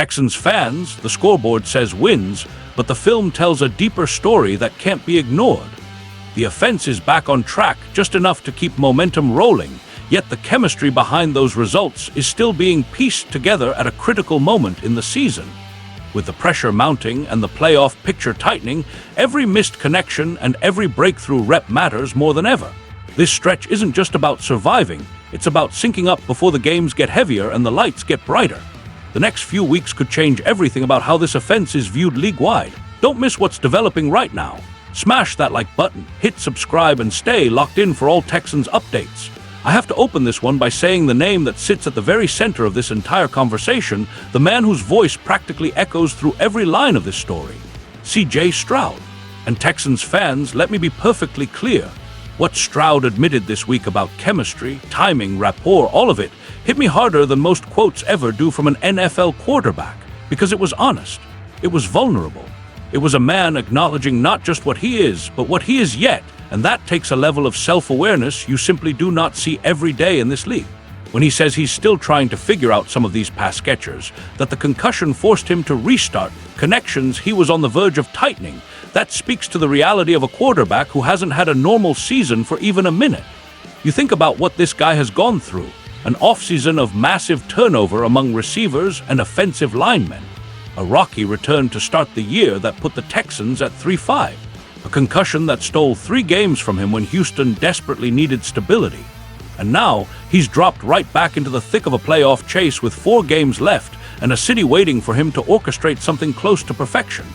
Texans fans, the scoreboard says wins, but the film tells a deeper story that can't be ignored. The offense is back on track, just enough to keep momentum rolling, yet the chemistry behind those results is still being pieced together at a critical moment in the season. With the pressure mounting and the playoff picture tightening, every missed connection and every breakthrough rep matters more than ever. This stretch isn't just about surviving, it's about syncing up before the games get heavier and the lights get brighter. The next few weeks could change everything about how this offense is viewed league-wide. Don't miss what's developing right now. Smash that like button, hit subscribe, and stay locked in for all Texans updates. I have to open this one by saying the name that sits at the very center of this entire conversation, the man whose voice practically echoes through every line of this story, C.J. Stroud. And Texans fans, let me be perfectly clear. What Stroud admitted this week about chemistry, timing, rapport, all of it, hit me harder than most quotes ever do from an NFL quarterback, because it was honest, it was vulnerable. It was a man acknowledging not just what he is, but what he is yet, and that takes a level of self-awareness you simply do not see every day in this league. When he says he's still trying to figure out some of these pass catchers, that the concussion forced him to restart connections he was on the verge of tightening, that speaks to the reality of a quarterback who hasn't had a normal season for even a minute. You think about what this guy has gone through, an offseason of massive turnover among receivers and offensive linemen, a rocky return to start the year that put the Texans at 3-5, a concussion that stole 3 games from him when Houston desperately needed stability. And now, he's dropped right back into the thick of a playoff chase with 4 games left and a city waiting for him to orchestrate something close to perfection.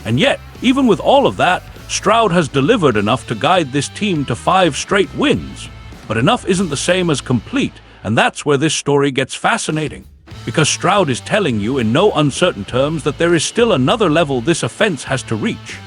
And yet, even with all of that, Stroud has delivered enough to guide this team to 5 straight wins. But enough isn't the same as complete, and that's where this story gets fascinating. Because Stroud is telling you in no uncertain terms that there is still another level this offense has to reach.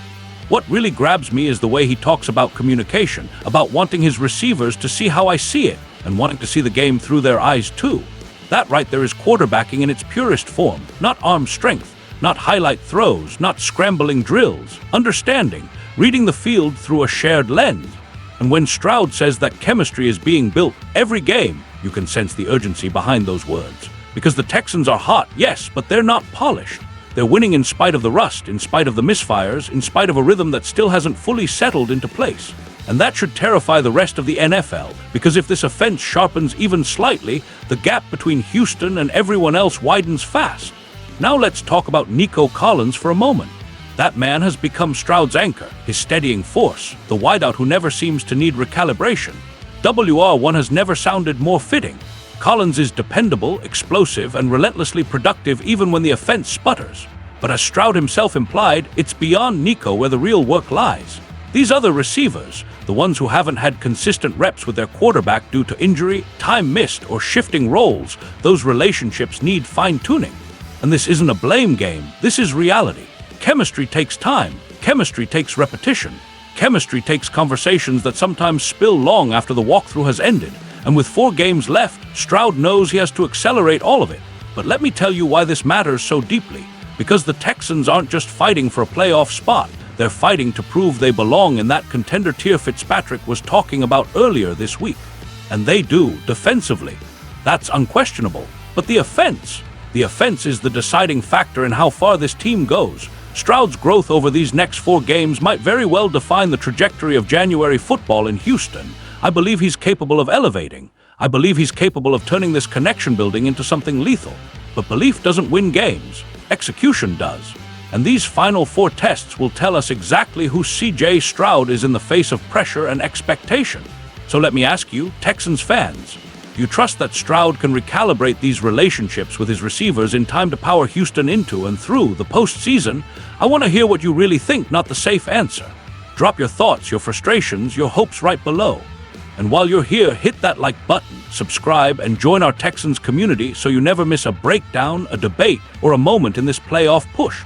What really grabs me is the way he talks about communication, about wanting his receivers to see how I see it, and wanting to see the game through their eyes too. That right there is quarterbacking in its purest form, not arm strength, not highlight throws, not scrambling drills, understanding, reading the field through a shared lens. And when Stroud says that chemistry is being built every game, you can sense the urgency behind those words. Because the Texans are hot, yes, but they're not polished. They're winning in spite of the rust, in spite of the misfires, in spite of a rhythm that still hasn't fully settled into place. And that should terrify the rest of the NFL, because if this offense sharpens even slightly, the gap between Houston and everyone else widens fast. Now let's talk about Nico Collins for a moment. That man has become Stroud's anchor, his steadying force, the wideout who never seems to need recalibration. WR1 has never sounded more fitting. Collins is dependable, explosive, and relentlessly productive even when the offense sputters. But as Stroud himself implied, it's beyond Nico where the real work lies. These other receivers, the ones who haven't had consistent reps with their quarterback due to injury, time missed, or shifting roles, those relationships need fine-tuning. And this isn't a blame game, this is reality. Chemistry takes time, chemistry takes repetition, chemistry takes conversations that sometimes spill long after the walkthrough has ended. And with 4 games left, Stroud knows he has to accelerate all of it. But let me tell you why this matters so deeply. Because the Texans aren't just fighting for a playoff spot, they're fighting to prove they belong in that contender tier Fitzpatrick was talking about earlier this week. And they do, defensively. That's unquestionable. But the offense is the deciding factor in how far this team goes. Stroud's growth over these next 4 games might very well define the trajectory of January football in Houston. I believe he's capable of elevating. I believe he's capable of turning this connection building into something lethal. But belief doesn't win games. Execution does. And these final 4 tests will tell us exactly who C.J. Stroud is in the face of pressure and expectation. So let me ask you, Texans fans, do you trust that Stroud can recalibrate these relationships with his receivers in time to power Houston into and through the postseason? I want to hear what you really think, not the safe answer. Drop your thoughts, your frustrations, your hopes right below. And while you're here, hit that like button, subscribe, and join our Texans community so you never miss a breakdown, a debate, or a moment in this playoff push.